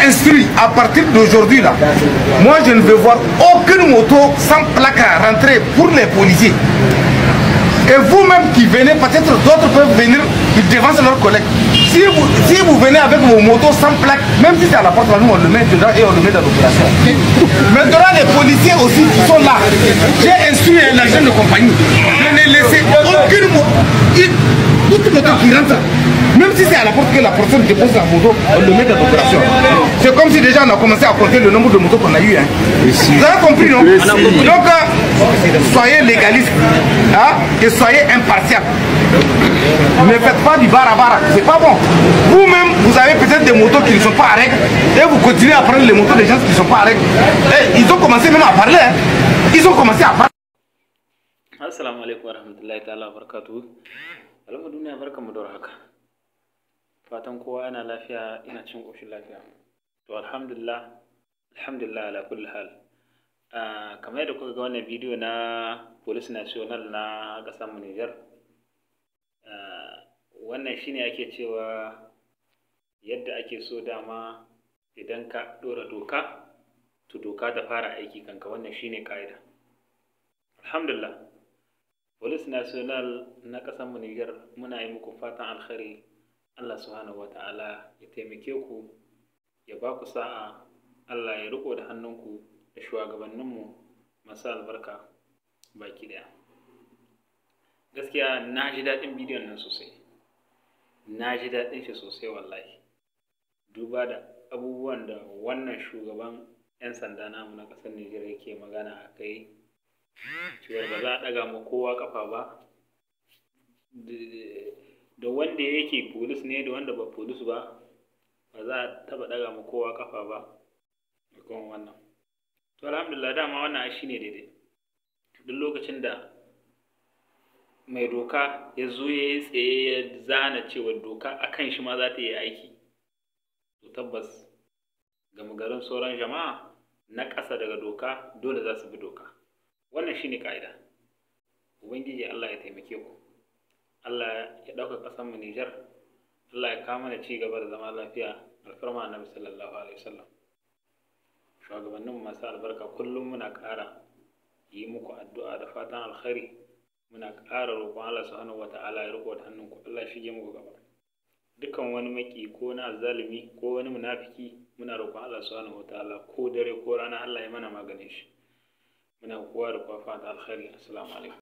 instruit à partir d'aujourd'hui là, moi je ne veux voir aucune moto sans plaque à rentrer pour les policiers. Et vous-même qui venez, peut-être d'autres peuvent venir, ils devancent leurs collègues. Si vous venez avec vos motos sans plaque, même si c'est à la porte, nous on le met dedans et on le met dans l'opération. Maintenant les policiers aussi qui sont là, j'ai instruit l'agent de compagnie de ne laisser aucune moto qui rentre. Même si c'est à la porte que la personne dépose la moto, on le met dans l'opération. C'est comme si déjà on a commencé à compter le nombre de motos qu'on a eu. Hein. Vous avez compris, non? Donc, soyez légaliste et soyez impartial. Ne faites pas du bar à bar, c'est pas bon. Vous-même, vous avez peut-être des motos qui ne sont pas à règle et vous continuez à prendre les motos des gens qui ne sont pas à règle. Et ils ont commencé même à parler. Hein. Ils ont commencé à parler. Assalamu alaikum warahmatullahi ta'ala wabarakatuh. Alamu duniya barkamu da haka. Fatan kowa yana lafiya, ina cin ƙoshin lafiya. To alhamdulillah ala kulli hal. Kamar yadda kuka ga wannan bidiyo na Police National na ƙasar mu Niger. Wannan shine ake cewa yadda ake so dama idan ka ɗora doka, to doka ta fara aiki kanka, wannan shine ka'ida. Alhamdulillah. Police National na ƙasar mu Niger muna yi muku fatan alkhairi. Allah subhanahu wa ta'ala ya taimake ku, ya ba ku sa'a, Allah ya riko da hannunku da shugabanninmu masu albarka baki daya. Gaskiya na ji daɗin bidiyon nan sosai, na ji daɗin shi sosai wallahi, duba da abubuwan da wannan shugaban 'yan sanda namu na ƙasar Nijar yake magana a kai, cewar ba za a ɗaga ma kowa ƙafa ba, da wanda yake polis ne da wanda ba polis ba, ba za a taɓa ɗaga ma kowa ƙafa ba da kuma wannan. To alhamdulillah, dama wannan shi ne daidai. Duk lokacin da mai doka ya zo ya yi tsaye ya zana cewa doka a kan shi ma za ta yi aiki, to tabbas gama garin sauran jama'a na ƙasa daga doka dole za su bi doka. Wannan shi ne ƙa'ida. Ubangiji Allah ya taimake ku, Allah ya ɗauka ƙasar mu Nijar, Allah ya kawo mana ci gaba da zama lafiya, alfarma Annabi sallallahu alaihi wasallam. Shugabannin masu albarka, kullum muna ƙara yi muku addu'a da fatan alkhairi, muna ƙara roƙon Allah subhanahu wata'ala ya riƙo da hannunku, Allah ya shige muku gaba. Dukkan wani maki ko na zalimi ko wani munafiki, muna roƙon Allah subhanahu wata'ala ko dare ko rana Allah ya mana maganin shi. Muna kowa da kowa fatan alkhairi. Assalamu alaikum.